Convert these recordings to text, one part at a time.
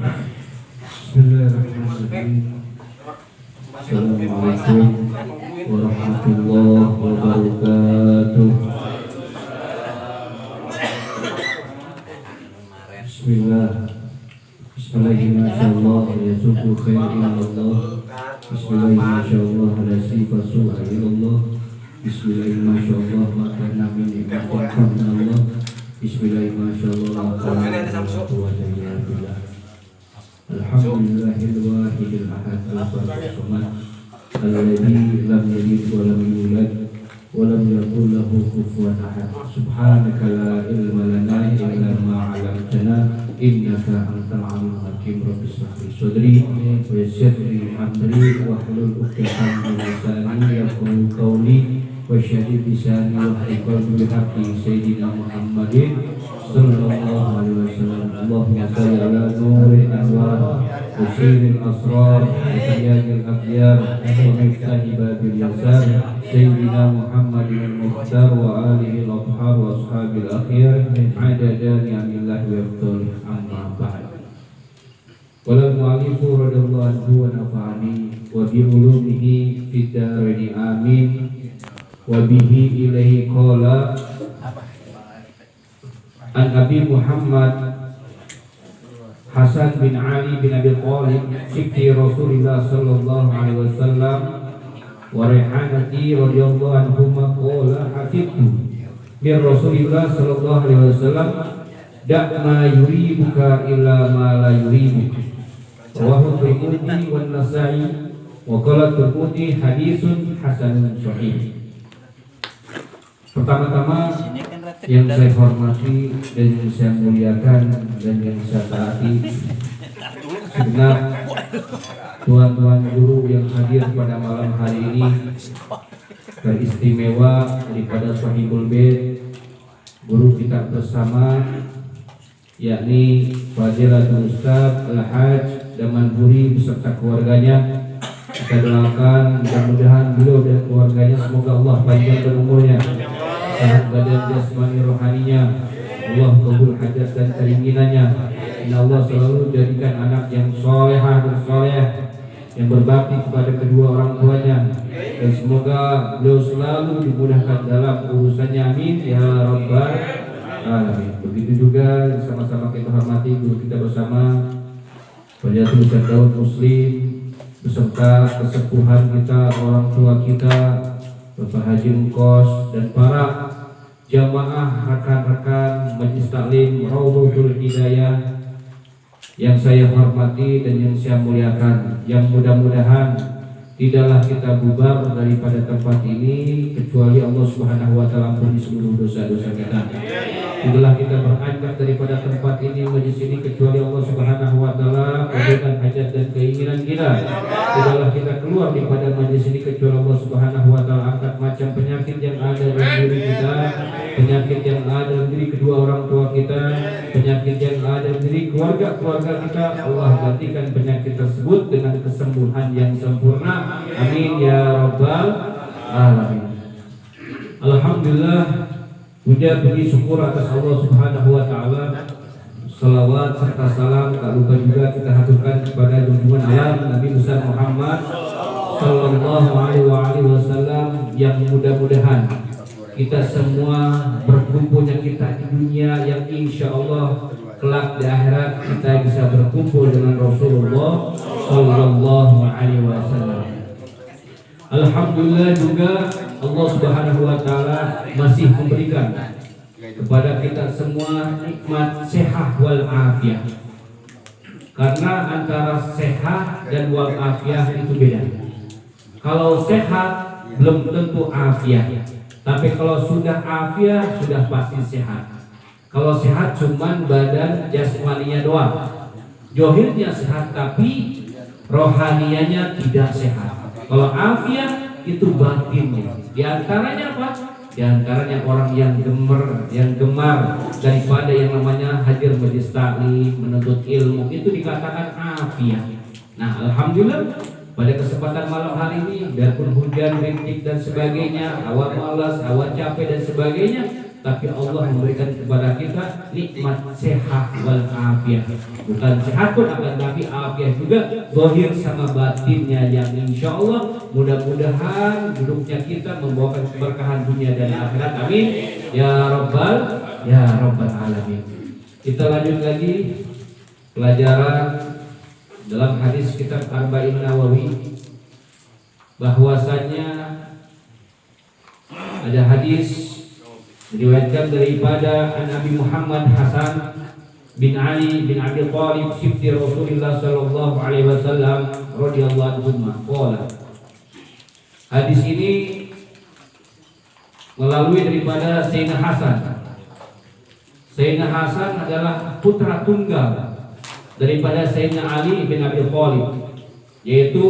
Bismillahirrahmanirrahim. Assalamualaikum warahmatullahi wabarakatuh. Bismillah. Bismillahirrahmanirrahim. Ya suku khairin Allah. Bismillahirrahmanirrahim. La sifatu Allah. Bismillahirrahmanirrahim. Maka namin ibadah Allah. Bismillahirrahmanirrahim. Alhamdulillahil wahidil ahad al-samad alladzi lam yalid wa lam yulad wa lam yakul lahu kufuwan ahad. Subhanaka la ilma lana illa ma 'allamtana innaka antal alimul hakim. Rabbi shrah li sadri wa yassir li amri wahlul 'uqdatam min lisani yafqahu qawli wa shdid lisani wa hrifan bi haqqi sayyidina Muhammadin sallallahu alaihi wasallam. Allahumma shalli ala nuril anwar wa sirril asrar wa sayyidil akhyar wa miftahi babil yasar sayyidina Muhammadin al-mukhtar wa alihi al-athhar wa ashabil akhyar adada ni'amillah wa yaftul amma ba'd. Qala al-mu'allifu radhiyallahu anhu wa nafa'ani wa bi ulumihi fid darain amin wa bihi ilaihi qala An Abi Muhammad Hasan bin Ali bin Abi Thalib Sibti Rasulullah sallallahu alaihi wasallam wa Raihanati radhiyallahu anhuma qala hafidtu min Rasulillah sallallahu alaihi wasallam da' ma yuribuka illa ma la yuribuka rawahu Tirmidzi wan Nasa'i wa qala Tirmidzi hadisun hasanun sahih. Pertama-tama yang saya hormati dan yang saya muliakan dan yang saya taati segenap tuan-tuan guru yang hadir pada malam hari ini teristimewa daripada Shahibul Bait, guru kita bersama yakni Fadilatul Ustaz Al-Hajj Damanhuri beserta keluarganya. Kita doakan mudah-mudahan beliau dan keluarganya semoga Allah panjangkan umurnya, sehat badan jasmani rohaninya, Allah kabul hajat dan keinginannya. Inna Allah selalu jadikan anak yang solehah dan soleh, yang berbakti kepada kedua orang tuanya, dan semoga beliau selalu dimudahkan dalam urusannya, amin ya rabbal alamin. Begitu juga sama-sama kita hormati guru kita bersama Fadilatul Ustaz Daud Muslim beserta kesepuhan kita, orang tua kita Bapak Haji Mukos dan para jamaah rekan-rekan Majelis Taklim Raudhatul Hidayah yang saya hormati dan yang saya muliakan, yang mudah-mudahan tidaklah kita bubar daripada tempat ini kecuali Allah Subhanahu wa taala ampuni seluruh dosa-dosa kita. Tidaklah kita beranjak daripada tempat ini majelis ini kecuali Allah Subhanahu wa taala memberikan hajat dan keinginan kita. Tidaklah kita keluar daripada majelis ini kecuali Allah Subhanahu wa taala angkat macam penyakit yang ada dalam diri kita, penyakit yang ada dalam diri kedua orang tua kita, penyakit yang ada dalam diri keluarga kita. Allah gantikan penyakit tersebut dengan kesembuhan yang sempurna, amin ya rabbal alamin. Alhamdulillah, puja puji syukur atas Allah Subhanahu wa taala. Salawat serta salam tak lupa juga kita haturkan kepada junjungan alam Nabi besar Muhammad sallallahu alaihi wasallam, yang mudah-mudahan kita semua berkumpulnya kita di dunia yang insya Allah kelak di akhirat kita bisa berkumpul dengan Rasulullah sallallahu alaihi wasallam. Alhamdulillah juga Allah Subhanahu wa taala masih memberikan kepada kita semua nikmat sehat wal afiat. Karena antara sehat dan wal afiat itu beda. Kalau sehat belum tentu afiat, tapi kalau sudah afiat sudah pasti sehat. Kalau sehat cuman badan jasmaninya doang, johirnya sehat tapi rohanianya tidak sehat. Kalau afiat itu batinnya. Di antaranya apa? Di antaranya orang yang gemar daripada yang namanya hadir majelis taklim, menuntut ilmu, itu dikatakan afiat. Nah, alhamdulillah pada kesempatan malam hari ini, biarpun hujan, rintik dan sebagainya, hawa malas, hawa capek dan sebagainya, tapi Allah memberikan kepada kita nikmat sehat wal afiat. Bukan sehat pun akan tapi afiat juga zahir sama batinnya, yang insya Allah mudah-mudahan hidupnya kita membawakan keberkahan dunia dan akhirat. Amin ya rabbal alamin. Kita lanjut lagi pelajaran dalam hadis kitab Arba'in Nawawi, bahwasanya ada hadis diriwayatkan daripada Nabi Muhammad Hasan bin Ali bin Abi Thalib sibti Rasulullah sallallahu alaihi wasallam radhiyallahu anhu qala. Hadis ini melalui daripada Sayyidina Hasan. Sayyidina Hasan adalah putra tunggal daripada Sayyidina Ali bin Abi Thalib, yaitu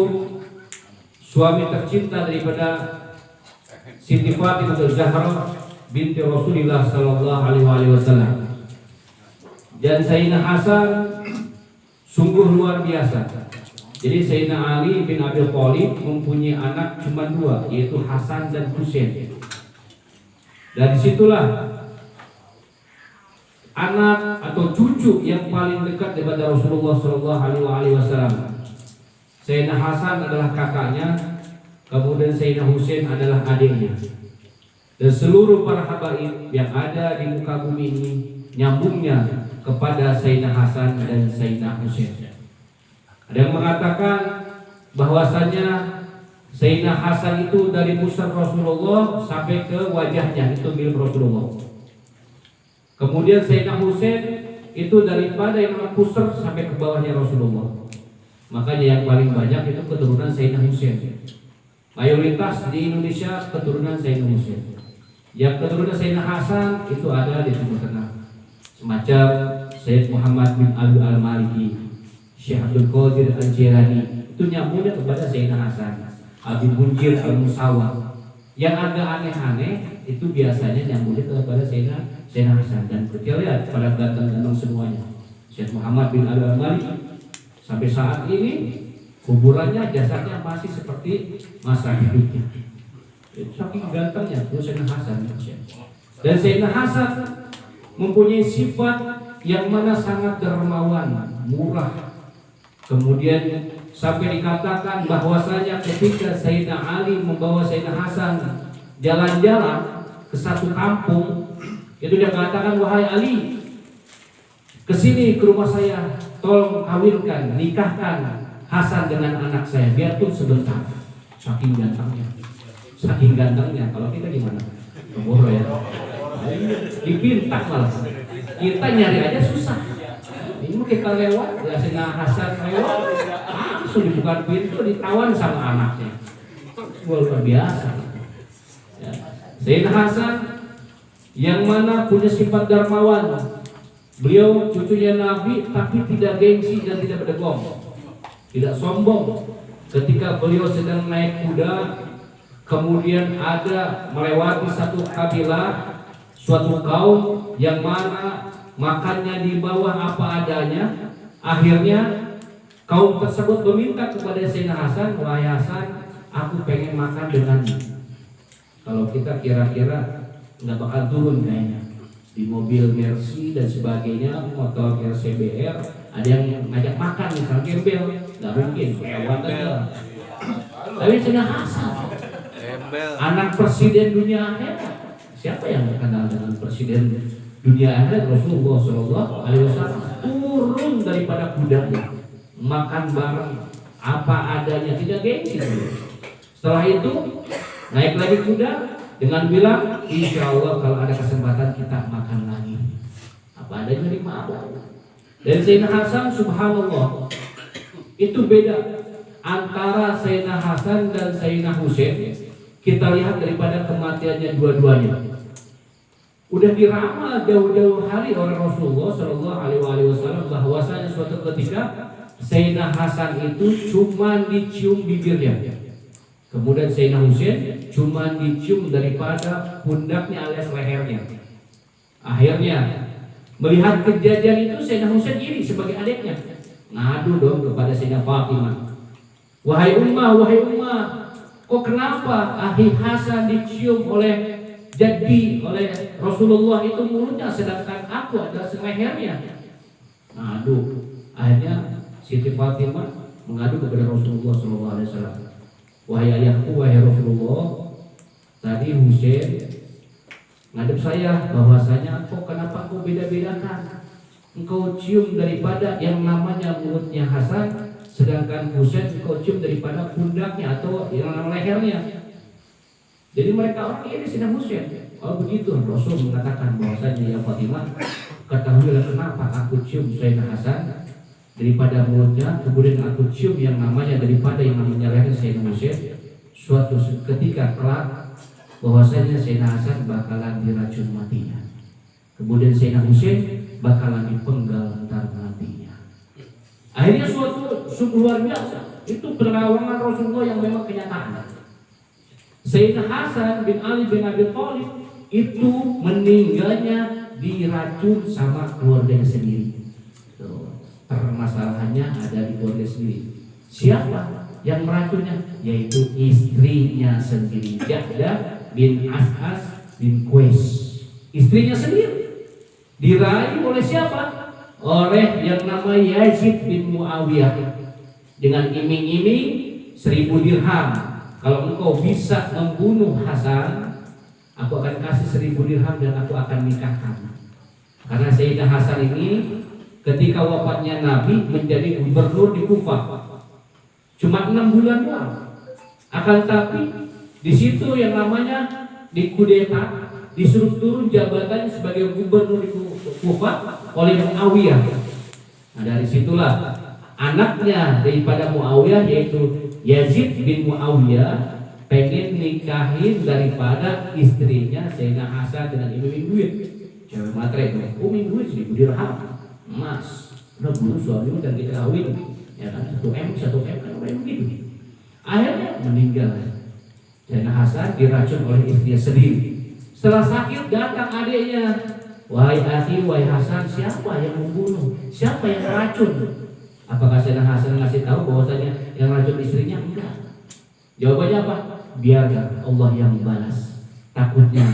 suami tercinta daripada Siti Fatimah Zahra binti Rasulullah sallallahu alaihi wasallam. Dan Sayyidina Hasan sungguh luar biasa. Jadi Sayyidina Ali bin Abi Thalib mempunyai anak cuma dua, yaitu Hasan dan Husain. Dari situlah anak atau cucu yang paling dekat daripada Rasulullah sallallahu alaihi wasallam. Sayyidina Hasan adalah kakaknya, kemudian Sayyidina Husain adalah adiknya. Dan seluruh para habaib yang ada di muka bumi ini nyambungnya kepada Sayyidina Hasan dan Sayyidina Husain. Ada yang mengatakan bahwasanya Sayyidina Hasan itu dari pusat Rasulullah sampai ke wajahnya itu milik Rasulullah. Kemudian Sayyidina Husain itu daripada yang pusat sampai ke bawahnya Rasulullah. Makanya yang paling banyak itu keturunan Sayyidina Husain. Mayoritas di Indonesia keturunan Sayyidina Husain. Yang keturunan Sayyidina Hasan itu ada di Timur Tengah, semacam Sayyid Muhammad bin Ali al-Maliki, Syekh Abdul Qadir al-Jilani, itu nyambungnya kepada Sayyidina Hasan. Abi Munjir al-Musawa. Yang agak aneh-aneh itu biasanya nyambungnya kepada Sayyidina Hasan. Dan kita lihat pada ganteng-ganteng semuanya. Syekh Muhammad bin Ali al-Maliki sampai saat ini kuburannya jasadnya masih seperti masa hidupnya. Saking gantengnya Sayyidina Hasan. Dan Sayyidina Hasan mempunyai sifat yang mana sangat dermawan, murah. Kemudian sampai dikatakan bahwasanya ketika Sayyidina Ali membawa Sayyidina Hasan jalan-jalan ke satu kampung, itu dia katakan, wahai Ali, kesini ke rumah saya, tolong kawinkan, nikahkan Hasan dengan anak saya, biarpun sebentar. Saking gantengnya. Saking gantengnya, kalau kita gimana? Kebohong ya. Dipintak malah. Kita nyari aja susah. Ini mau kita lewat, ya Sayyidina Hasan lewat, langsung dibuka pintu, ditawan sama anaknya. Luar biasa. Ya. Sayyidina Hasan yang mana punya sifat dermawan. Beliau cucunya Nabi, tapi tidak gengsi dan tidak berdegong, tidak sombong. Ketika beliau sedang naik kuda, kemudian ada melewati satu kabilah, suatu kaum yang mana makannya di bawah apa adanya. Akhirnya kaum tersebut meminta kepada Sayyidina Hasan, wahai Hasan, aku pengen makan denganmu. Kalau kita kira-kira nggak bakal turun kayaknya di mobil Mercy dan sebagainya, motor CBR, ada yang ngajak makan misalnya gembel, nggak mungkin, lewat aja. Tapi Sayyidina Hasan, anak presiden dunia akhirat. Siapa yang kenal dengan presiden dunia akhirat? Rasulullah sallallahu alaihi wasallam turun daripada kudanya, makan bareng apa adanya, tidak gengsi. Setelah itu naik lagi kuda dengan bilang, insya Allah kalau ada kesempatan kita makan lagi. Apa adanya lima apa. Dan Sayyidina Hasan subhanallah itu beda antara Sayyidina Hasan dan Sayyidina Husain. Kita lihat daripada kematiannya dua-duanya. Udah diramal jauh-jauh hari oleh Rasulullah sallallahu alaihi wasallam bahwasanya suatu ketika Sayyidina Hasan itu cuma dicium bibirnya. Kemudian Sayyidina Husain cuma dicium daripada pundaknya alias lehernya. Akhirnya melihat kejadian itu Sayyidina Husain iri sebagai adiknya, ngadu dong kepada Sayyidina Fatimah. Wahai ummah, kok kenapa Akhi Hasan dicium oleh jadi oleh Rasulullah itu mulutnya, sedangkan aku adalah lehernya. Nah, aduh, akhirnya Siti Fatimah mengadu kepada Rasulullah SAW. Wahai ayahku, wahai Rasulullah, tadi Husain ngadep saya bahwasanya kok kenapa kau beda-bedakan? Engkau cium daripada yang namanya mulutnya Hasan, sedangkan Husain engkau cium daripada pundaknya atau yang lehernya. Jadi mereka orang ini sedang Husain. Kalau begitu Rasul mengatakan bahwasanya ya Fatimah, ketahuilah kenapa aku cium Sayyidina Hasan daripada mulutnya, kemudian aku cium yang namanya daripada yang namanya leher Sayyidina Husain. Suatu ketika kelak bahwasanya Sayyidina Hasan bakalan diracun matinya, kemudian Sayyidina Husain bakalan dipenggal entar matinya. Akhirnya suatu luar biasa, itu penerawangan Rasulullah yang memang kenyataan. Sayyidina Hasan bin Ali bin Abi Thalib itu meninggalnya diracun sama keluarganya sendiri. Permasalahannya ada di keluarga sendiri. Siapa yang meracunnya? Yaitu istrinya sendiri, Jahdah bin As'as bin Qais. Istrinya sendiri diraih oleh siapa? Oleh yang namanya Yazid bin Muawiyah dengan iming-iming 1000 dirham. Kalau engkau bisa membunuh Hasan, aku akan kasih 1000 dirham dan aku akan nikahkan. Karena Sayyidina Hasan ini ketika wafatnya Nabi menjadi gubernur di Kufah, cuma 6 bulan doang. Akan tapi di situ yang namanya dikudeta, disuruh turun jabatannya sebagai gubernur di Kufah oleh Muawiyah. Nah, dari situlah anaknya daripada Muawiyah yaitu Yazid bin Muawiyah pengen nikahin daripada istrinya Sayyidina Hasan dengan iming duit. Cewek matre, iming duit 1000 dirham emas. Udah bunuh suamimu dan kita kawin. Ya kan, 1 M kan orang begitu. Akhirnya meninggal. Sayyidina Hasan diracun oleh istrinya sendiri. Setelah sakit datang adiknya. Wahai akhi, wahai Hasan, siapa yang membunuh? Siapa yang meracun? Apakah Sayyidina Hasan ngasih tahu bahwasanya yang racun istrinya? Enggak. Jawabannya apa? Biarkan Allah yang balas. Takutnya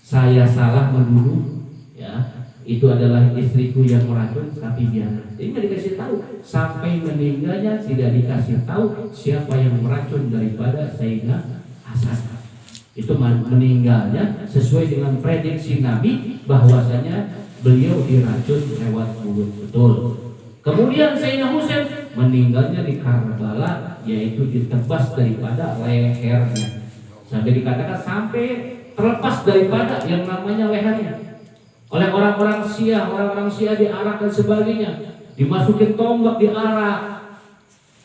saya salah menuduh, ya itu adalah istriku yang meracun, tapi biarkan. Jadi nggak dikasih tahu sampai meninggalnya, tidak dikasih tahu siapa yang meracun daripada Sayyidina Hasan. Itu meninggalnya sesuai dengan prediksi Nabi bahwasanya beliau diracun lewat mulut. Betul. Kemudian Sayyidina Husain meninggalnya di Karbala, yaitu ditebas daripada lehernya. Sampai dikatakan sampai terlepas daripada yang namanya lehernya. Oleh orang-orang Syiah diarak dan sebagainya, dimasukin tombak diarak.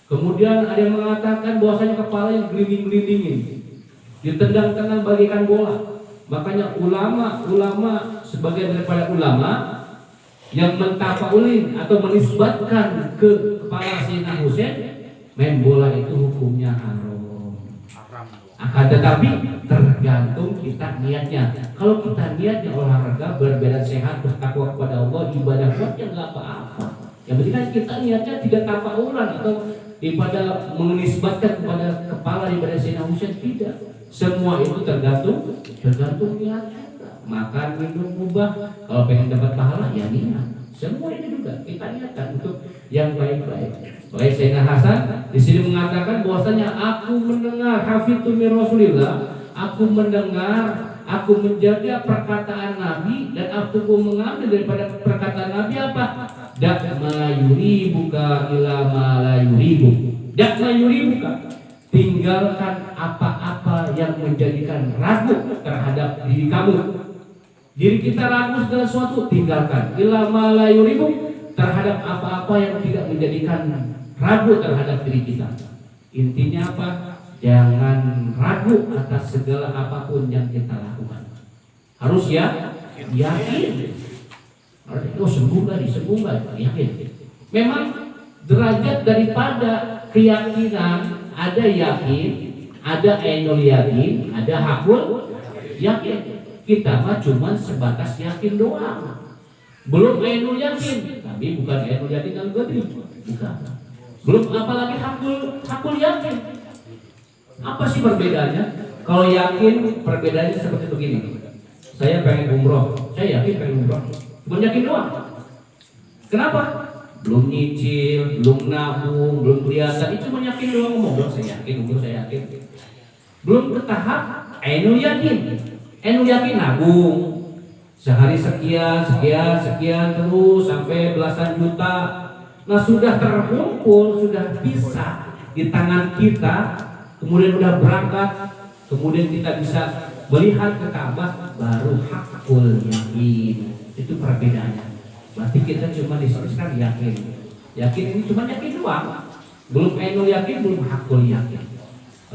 Kemudian ada yang mengatakan bahwasanya kepalanya gelinding-gelindingin, ditendang-tendang bagaikan bola. Makanya ulama sebagian daripada ulama yang mentafaulin atau menisbatkan ke kepala Sayyidina Husain, main bola itu hukumnya haram. Akan tetapi tergantung kita niatnya. Kalau kita niatnya olahraga, berbadan sehat, bertakwa kepada Allah, ibadah kuat, ya nggak apa-apa. Yang penting kan kita niatnya tidak tafaulan atau daripada menisbatkan kepada kepala daripada Sayyidina Husain, tidak. Semua itu tergantung niatnya. Makan, minum, mubah, kalau pengen dapat pahala ya niat. Semua ini juga kita niatkan untuk yang baik-baik. Oleh Sayyidina Hasan di sini mengatakan bahwasanya aku mendengar hafidtu min Rasulillah, aku mendengar, aku menjaga perkataan Nabi dan aku mengambil daripada perkataan Nabi apa? Dak ma yuribuka ila ma la yuribuk. Dak ma yuribuka, tinggalkan apa-apa yang menjadikan ragu terhadap diri kamu. Diri kita ragu segala sesuatu, tinggalkan. Ila ma la yuribuk, terhadap apa-apa yang tidak menjadikan ragu terhadap diri kita. Intinya apa? Jangan ragu atas segala apapun yang kita lakukan. Harus ya yakin. Oh sembuh nggak? Yakin. Memang derajat daripada keyakinan ada yakin, ada ainul yakin, ada hakul yakin. Kita mah cuma sebatas yakin doang, belum ainul yakin. Tapi bukan ainul yakin al-qadri, bukan. Belum apalagi hakul yakin. Apa sih perbedaannya? Kalau yakin perbedaannya seperti begini. Saya pengen umroh, saya yakin pengen umroh, cuma yakin doang. Kenapa? Belum nyicil, belum nabung, belum kelihatan, itu cuma yakin doang ngomong. Saya yakin umroh, saya yakin. Belum ke tahap ainul yakin nabung. Sehari sekian terus sampai belasan juta. Nah sudah terkumpul, sudah bisa di tangan kita, kemudian udah berangkat, kemudian kita bisa melihat ke Ka'bah, baru hakul yakin. Itu perbedaannya. Berarti kita cuma disebutkan yakin. Yakin ini cuma yakin doang, belum ainul yakin, belum hakul yakin.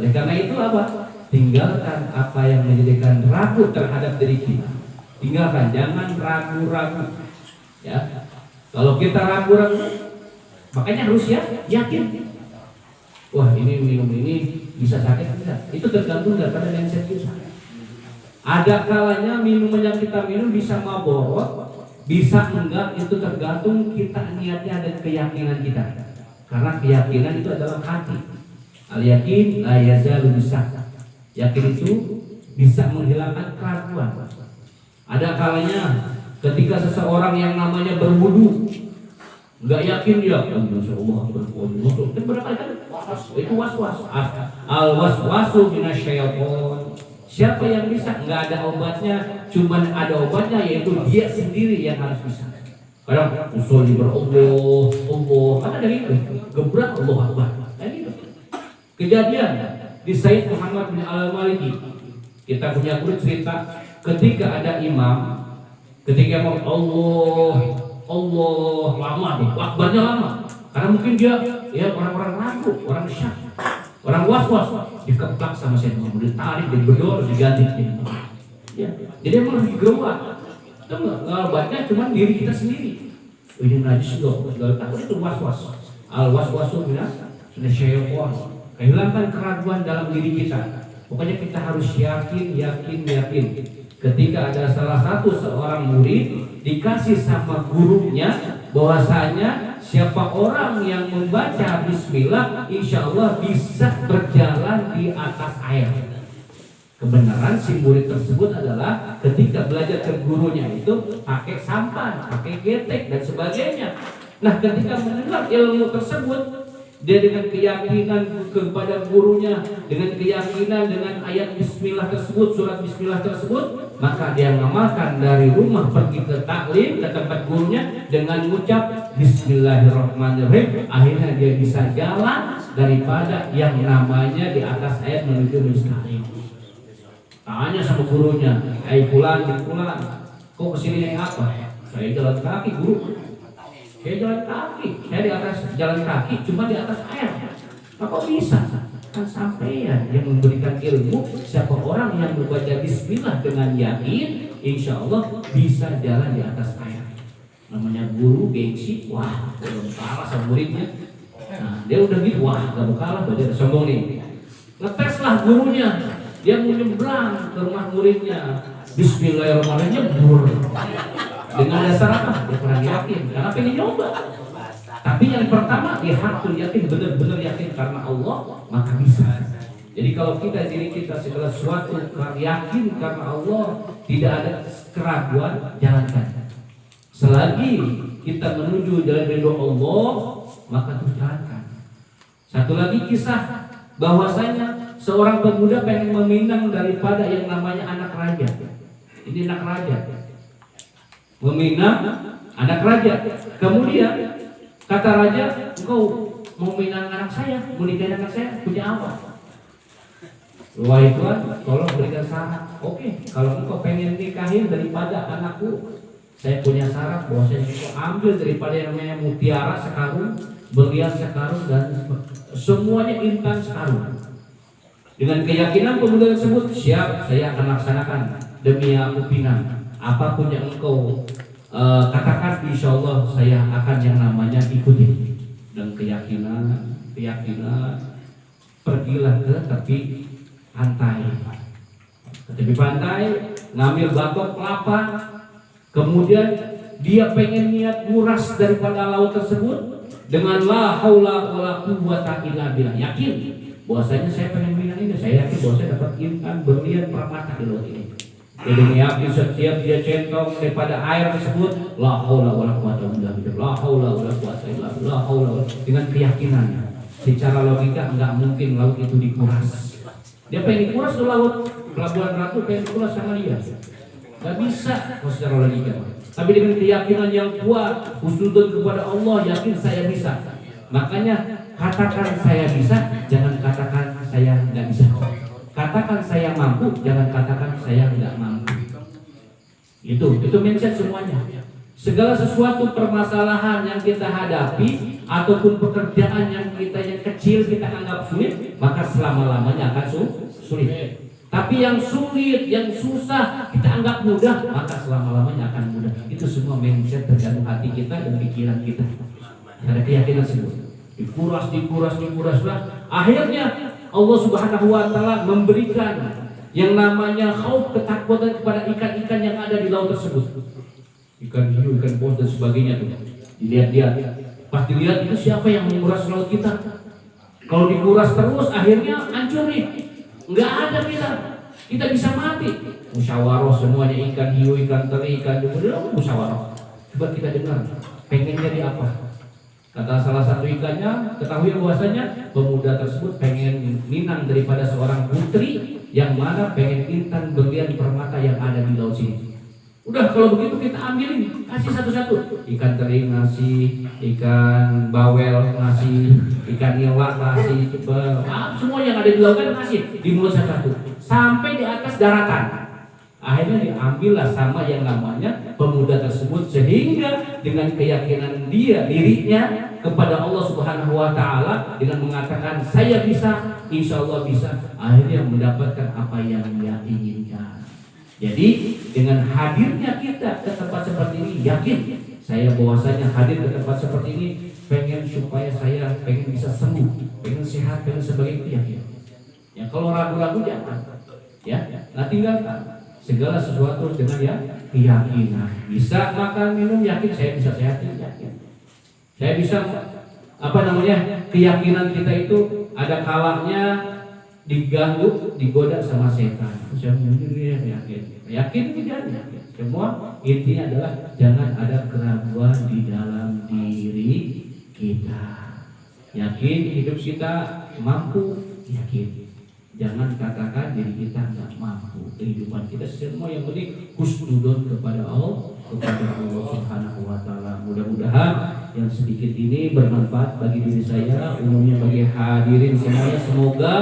Oleh karena itu apa? Tinggalkan apa yang menjadikan ragu terhadap diri kita. Tinggalkan, jangan ragu-ragu. Ya, kalau kita ragu-ragu, makanya harus yakin. Wah, ini minum ini bisa sakit tidak? Itu tergantung daripada mindset kita. Ada kalanya minuman yang kita minum bisa mabok, bisa enggak, itu tergantung kita niatnya dan keyakinan kita. Karena keyakinan itu adalah hati. Al-yakin la yazalu bisak. Yakin itu bisa menghilangkan keraguan. Ada kalanya ketika seseorang yang namanya berwudu, nggak yakin dia, Masya Allah berwudu, itu berkali-kali itu was-was. Al-waswasu minasyaiton. Siapa yang bisa? Nggak ada obatnya, cuman ada obatnya, yaitu dia sendiri yang harus bisa. Kadang usul berallah, karena dari itu gebrak Allah Akbar. Gitu. Kejadian di Sayyid Muhammad bin Al-Maliki, kita punya guru cerita ketika ada imam, ketika mau Allah lama nih, akbarnya lama, karena mungkin dia ya orang-orang ragu, orang syak, orang was-was, dikeplak sama Sayyid Muhammad, ditarik, dibedor, diganti. Ya, jadi emang harus digerewak. Itu nggak cuma diri kita sendiri. Ini najis loh, takut itu was-was. Al-waswasu minasyaiton. Hilangkan keraguan dalam diri kita. Pokoknya kita harus yakin. Ketika ada salah satu seorang murid dikasih sama gurunya bahwasanya siapa orang yang membaca bismillah, insya Allah bisa berjalan di atas air. Kebenaran si murid tersebut adalah ketika belajar ke gurunya itu pakai sampan, pakai getek dan sebagainya. Nah, ketika mendengar ilmu tersebut, dia dengan keyakinan kepada gurunya, dengan keyakinan dengan ayat bismillah tersebut, surat bismillah tersebut, maka dia mengamalkan dari rumah pergi ke taklim, ke tempat gurunya dengan mengucap bismillahirrahmanirrahim. Akhirnya dia bisa jalan daripada yang namanya di atas air menuju mustaqim. Tanya sama gurunya, pulang, kok kesini naik apa? Saya jalan kaki, guru. Saya jalan kaki, saya di atas jalan kaki, cuma di atas air. Kok bisa? Kan sampean yang memberikan ilmu. Siapa orang yang membaca bismillah dengan yakin, insya Allah bisa jalan di atas air. Namanya guru gengsi, wah, belum kalah sama muridnya. Nah, dia udah gitu, wah, gak kalah, berarti sombong nih. Ngeteslah gurunya, dia mau nyebrang ke rumah muridnya. Bismillahirrahmanirrahim, dengan dasar apa? Dia kurang yakin, karena pengen nyoba. Tapi yang pertama dia hakul yakin, benar-benar yakin karena Allah, maka bisa. Jadi kalau diri kita segala sesuatu yakin karena Allah, tidak ada keraguan, jalankan. Selagi kita menuju jalan ridho Allah, maka terus jalankan. Satu lagi kisah bahwasanya seorang pemuda pengen meminang daripada yang namanya anak raja. Ini anak raja. Meminang anak raja. Kemudian kata raja, engkau mau minang anak saya, mau nikahin anak saya, punya apa? Wahai Tuhan, tolong berikan syarat. Oke, kalau engkau pengen nikahin daripada anakku, saya punya syarat bahwa saya engkau ambil daripada yang namanya mutiara sekarung, berlian sekarung, dan semuanya intan sekarung. Dengan keyakinan pemuda tersebut, siap, saya akan laksanakan demi aku pinang. Apapun yang engkau katakan, insya Allah saya akan yang namanya ikuti. Dan keyakinan, pergilah ke tepi pantai. Ke tepi pantai, ngambil batok kelapa, kemudian dia pengen niat nguras daripada laut tersebut dengan la haula wala quwwata illa billah. Yakin bahwasanya saya pengen minang ini, saya yakin bahwa saya dapat ikan berlian permata di laut ini. Jadi yakin setiap dia centong daripada air tersebut, la haula wala quwata illa billah, la haula wala quwata illa billah, la haula, dengan keyakinannya. Secara logika enggak mungkin laut itu dikuras. Dia pengen dikuras tuh laut, Pelabuhan Ratu pengen dikuras sama dia. Enggak bisa kalau secara logika. Tapi dengan keyakinan yang kuat, husnuzon kepada Allah, yakin saya bisa. Makanya katakan saya bisa, jangan katakan saya enggak bisa. Katakan saya mampu, jangan katakan saya tidak mampu. Itu mindset semuanya. Segala sesuatu permasalahan yang kita hadapi ataupun pekerjaan yang kecil kita anggap sulit, maka selama-lamanya akan sulit. Tapi yang sulit, yang susah kita anggap mudah, maka selama-lamanya akan mudah. Itu semua mindset tergantung hati kita dan pikiran kita. Ada keyakinan semua. Dikuras lah. Akhirnya Allah Subhanahu wa taala memberikan yang namanya khauf, ketakutan kepada ikan-ikan yang ada di laut tersebut. Ikan hiu, ikan paus dan sebagainya tuh. Dilihat-lihat. Pas dilihat itu siapa yang menguras laut kita? Kalau dikuras terus akhirnya hancur nih. Enggak ada kita bisa mati. Musyawarah semuanya, ikan hiu, ikan teri, ikan jumbo, musyawarah. Coba kita dengar, pengen jadi apa? Kata salah satu ikannya, ketahui bahwasanya pemuda tersebut pengen minang daripada seorang putri yang mana pengen intan berlian permata yang ada di laut sini. Udah kalau begitu kita ambilin, kasih satu-satu. Ikan teri ngasih, ikan bawel ngasih, ikan nila ngasih, semua yang ada di laut kan ngasih di mulut satu-satu sampai di atas daratan. Akhirnya diambillah sama yang namanya pemuda tersebut, sehingga dengan keyakinan dirinya kepada Allah Subhanahu wa taala dengan mengatakan saya bisa, insya Allah bisa, akhirnya mendapatkan apa yang dia inginkan. Jadi dengan hadirnya kita ke tempat seperti ini, yakin saya bahwasanya hadir ke tempat seperti ini pengen supaya saya pengen bisa sembuh, pengen sehat, pengen sebagainya, yakin. Ya kalau ragu-ragu jangan. Ya, nah tinggalkan segala sesuatu dengan keyakinan. Bisa makan minum, yakin saya bisa sehat, yakin. Saya bisa keyakinan kita itu ada kalanya diganggu, digoda sama setan. Saya yakin tidak. Semua intinya adalah jangan ada keraguan di dalam diri kita. Yakin hidup kita mampu, yakin. Jangan katakan diri kita nggak mampu. Kehidupan kita semua yang penting husnuzon kepada Allah Subhanahu wa taala. Mudah-mudahan yang sedikit ini bermanfaat bagi diri saya, umumnya bagi hadirin semuanya. Semoga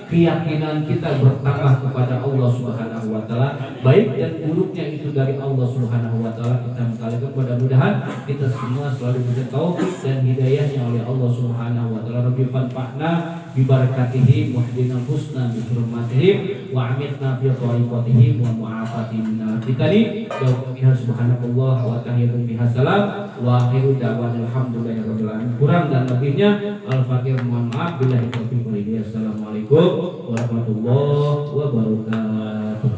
keyakinan kita bertambah kepada Allah Subhanahu wa taala, baik dan buruknya itu dari Allah Subhanahu wa taala. Kita mengkalikan, mudah-mudahan kita semua selalu diberi taufik dan hidayahnya oleh Allah Subhanahu wa taala. Rabbi fanfa'na bi barakatihi wa hdina husna bi hurmatihi wa amitna fi tariqatihi wa mu'afati minal fitani. Wa subhanallah wa tahiyyatu biha salam wa akhiru da'wana alhamdulillahi rabbil alamin. Kurang dan lebihnya al-fakir mohon maaf. Billahi taufiq wal hidayah. Assalamualaikum warahmatullahi wabarakatuh.